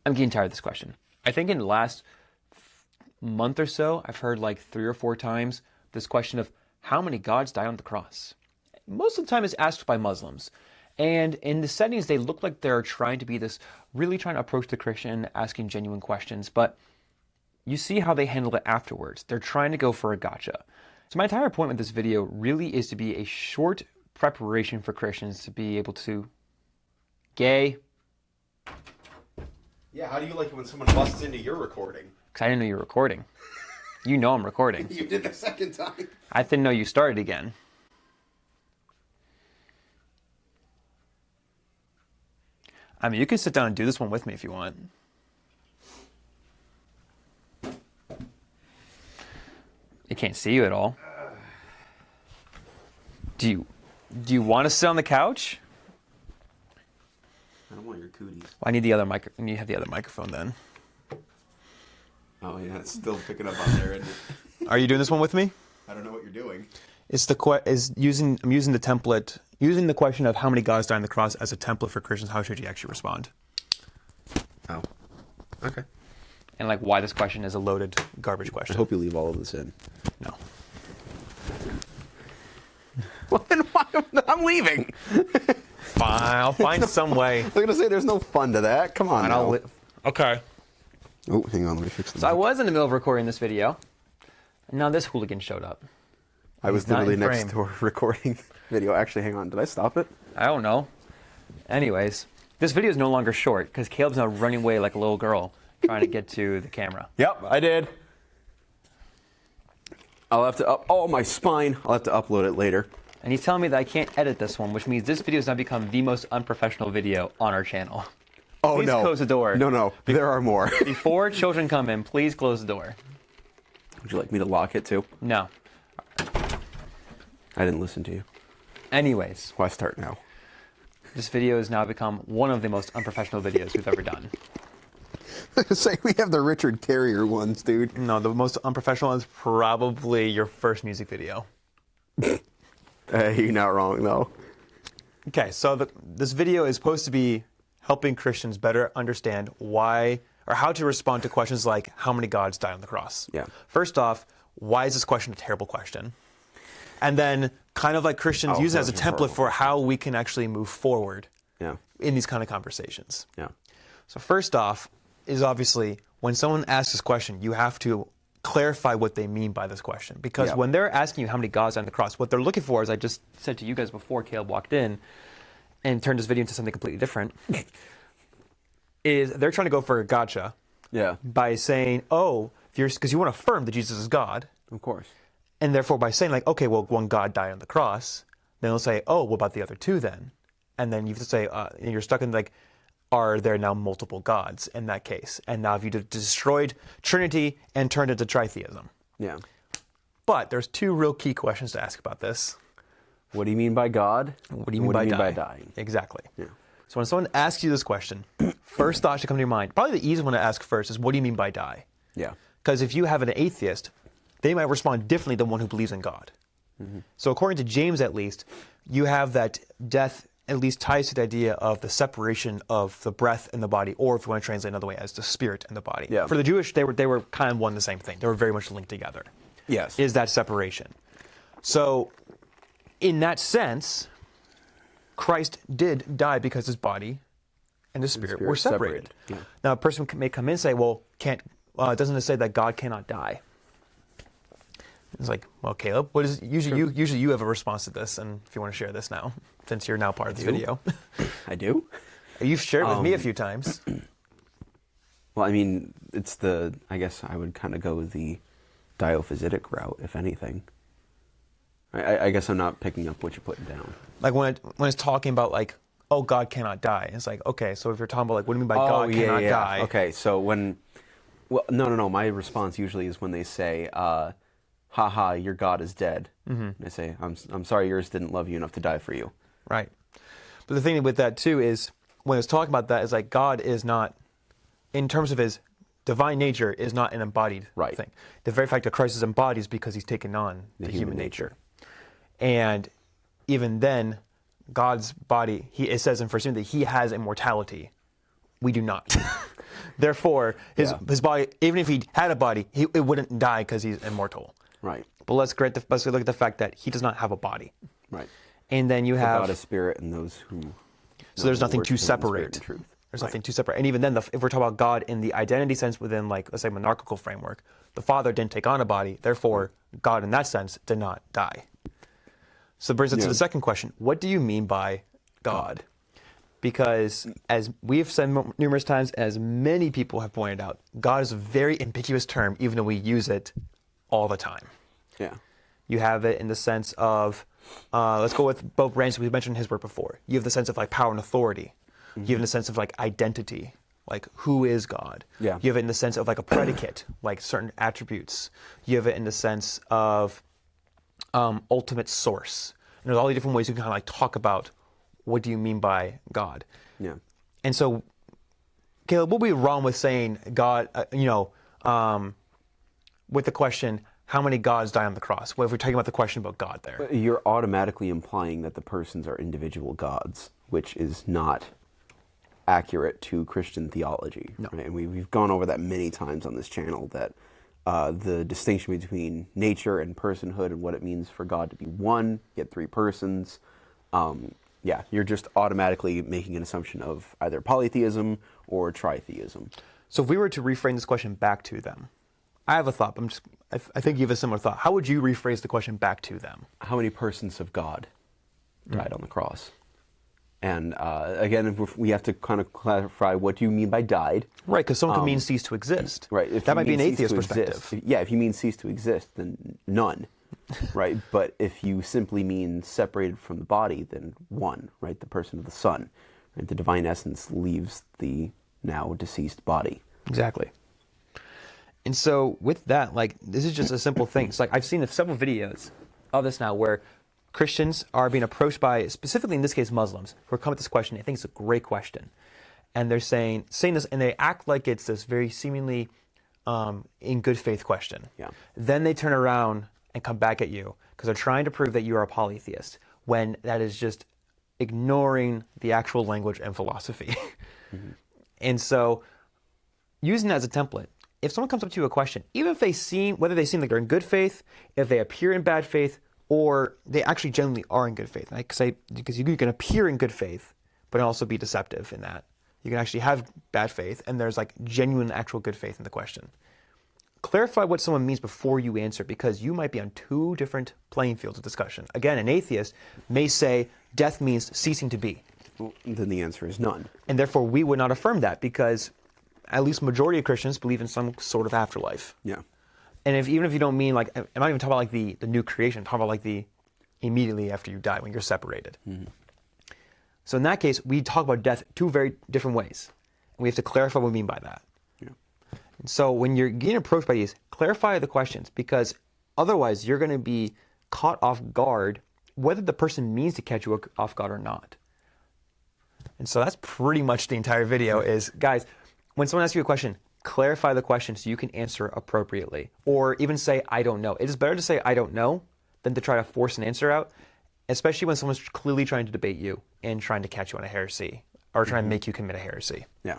I'm getting tired of this question. I think in the last month or so, I've heard like 3 or 4 times this question of how many gods died on the cross. Most of the time it's asked by Muslims. And in the settings, they look like they're trying to be this, really trying to approach the Christian, asking genuine questions. But you see how they handle it afterwards. They're trying to go for a gotcha. So my entire point with this video really is to be a short preparation for Christians to be able to gay. Yeah, how do you like it when someone busts into your recording? Because I didn't know you were recording. You know I'm recording. You did the second time. I didn't know you started again. I mean, you can sit down and do this one with me if you want. I can't see you at all. Do you want to sit on the couch? I don't want your cooties. Well, I need the other mic. I need to have the other microphone then. Oh yeah, it's still picking up on there, isn't it? Are you doing this one with me? I don't know what you're doing. I'm using the template, using the question of how many gods died on the cross as a template for Christians. How should you actually respond? Oh, okay. And like why this question is a loaded garbage I question. hope you leave all of this in. No. Well, then why? I'm leaving. Fine, I'll find some way. I was gonna say there's no fun to that. Come on. Now. Okay. Oh, hang on. Let me fix this. So I was in the middle of recording this video, and now this hooligan showed up. I was He's not literally in next frame. door recording video. Actually, hang on. Did I stop it? I don't know. Anyways, this video is no longer short because Caleb's now running away like a little girl trying to get to the camera. Yep, I did. I'll have to my spine. I'll have to upload it later. And he's telling me that I can't edit this one, which means this video has now become the most unprofessional video on our channel. Oh, Please no. close the door. No. There are more. Before children come in, please close the door. Would you like me to lock it too? No. I didn't listen to you. Anyways, Why start now? this video has now become one of the most unprofessional videos we've ever done. Say we have the Richard Carrier ones, dude. No, the most unprofessional is probably your first music video. Hey, you're not wrong though. Okay, so this video is supposed to be helping Christians better understand why or how to respond to questions like how many gods died on the cross. Yeah. First off, why is this question a terrible question? And then kind of like Christians use it as a template for how we can actually move forward in these kind of conversations. Yeah. So first off is obviously when someone asks this question, you have to clarify what they mean by this question. Because when they're asking you how many gods died on the cross, what they're looking for, as I just said to you guys before Caleb walked in and turned this video into something completely different, is they're trying to go for a gotcha. Yeah. By saying, because you want to affirm that Jesus is God. Of course. And therefore by saying like, okay, well, one God died on the cross, then they'll say, oh, what about the other two then? And then you have to say, and you're stuck in like, are there now multiple gods in that case? And now have you destroyed Trinity and turned it to tritheism? Yeah. But there's 2 real key questions to ask about this. What do you mean by God? What do you mean by dying? Exactly. Yeah. So when someone asks you this question, first thought should come to your mind, probably the easiest one to ask first is, what do you mean by die? Yeah. Because if you have an atheist, they might respond differently than one who believes in God. Mm-hmm. So according to James, at least, you have that death at least ties to the idea of the separation of the breath and the body, or if you want to translate another way, as the spirit and the body. Yeah. For the Jewish, they were kind of one and the same thing. They were very much linked together. Yes. Is that separation. So in that sense, Christ did die because his body and his spirit were separated. Yeah. Now a person may come in and say, well, doesn't it say that God cannot die? It's like, well, Caleb, what is usually you have a response to this, and if you want to share this now, since you're now part of this video. I do? You've shared with me a few times. Well, I mean, I guess I would kind of go the diophysitic route, if anything. I guess I'm not picking up what you're putting down. Like when it's talking about like, oh, God cannot die. It's like, okay, so if you're talking about like, what do you mean by God cannot die? Okay, so no. My response usually is when they say, haha, your God is dead. Mm-hmm. They say, I'm sorry yours didn't love you enough to die for you. Right. But the thing with that too is, when it's talking about that, is like God is not, in terms of his divine nature, is not an embodied thing. The very fact that Christ is embodied is because he's taken on the human nature. And even then, God's body, it says in 1 Timothy, he has immortality. We do not. Therefore, his body, even if he had a body, it wouldn't die because he's immortal. Right. But let's look at the fact that he does not have a body. Right. And then you have God is spirit, and those who. So there's nothing to separate. There's nothing to separate. And even then, if we're talking about God in the identity sense within, like, let's say, monarchical framework, the Father didn't take on a body. Therefore, God in that sense did not die. So it brings us to the second question. What do you mean by God? Because as we've said numerous times, as many people have pointed out, God is a very ambiguous term, even though we use it all the time. Yeah. You have it in the sense of, let's go with both branches. We mentioned his word before. You have the sense of like power and authority. You have in the sense of like identity, like who is God. Yeah. You have it in the sense of like a predicate, like certain attributes. You have it in the sense of ultimate source. And there's all the different ways you can kind of like talk about what do you mean by God. Yeah. And so, Caleb, what would be wrong with saying God, with the question, how many gods die on the cross? Well, if we're talking about the question about God there. You're automatically implying that the persons are individual gods, which is not accurate to Christian theology. No. Right? And we've gone over that many times on this channel, that the distinction between nature and personhood and what it means for God to be one, yet three persons. You're just automatically making an assumption of either polytheism or tritheism. So if we were to reframe this question back to them, I have a thought. I think you have a similar thought. How would you rephrase the question back to them? How many persons of God died on the cross? And again, we have to kind of clarify, what do you mean by died? Right, because someone can mean cease to exist. Right. That might be an atheist perspective. If you mean cease to exist, then none. Right. But if you simply mean separated from the body, then one. Right. The person of the Son. Right? The divine essence leaves the now deceased body. Exactly. And so with that, like, this is just a simple thing. It's like I've seen several videos of this now where Christians are being approached by, specifically in this case, Muslims, who are coming with this question. I think it's a great question. And they're saying this, and they act like it's this very seemingly in good faith question. Yeah. Then they turn around and come back at you because they're trying to prove that you are a polytheist, when that is just ignoring the actual language and philosophy. Mm-hmm. And so using that as a template, if someone comes up to you with a question, even if whether they seem like they're in good faith, if they appear in bad faith, or they actually generally are in good faith. And I say, because you can appear in good faith, but also be deceptive in that. You can actually have bad faith, and there's like genuine, actual good faith in the question. Clarify what someone means before you answer, because you might be on two different playing fields of discussion. Again, an atheist may say death means ceasing to be. Well, then the answer is none. And therefore, we would not affirm that, because at least majority of Christians believe in some sort of afterlife. Yeah. And even if you don't mean, like, I'm not even talking about like the new creation, I'm talking about like the immediately after you die, when you're separated. Mm-hmm. So in that case, we talk about death two very different ways. And we have to clarify what we mean by that. Yeah. And so when you're getting approached by these, clarify the questions, because otherwise you're going to be caught off guard, whether the person means to catch you off guard or not. And so that's pretty much the entire video is, guys, when someone asks you a question, clarify the question so you can answer appropriately. Or even say, I don't know. It is better to say, I don't know, than to try to force an answer out, especially when someone's clearly trying to debate you and trying to catch you on a heresy or trying to make you commit a heresy. Yeah.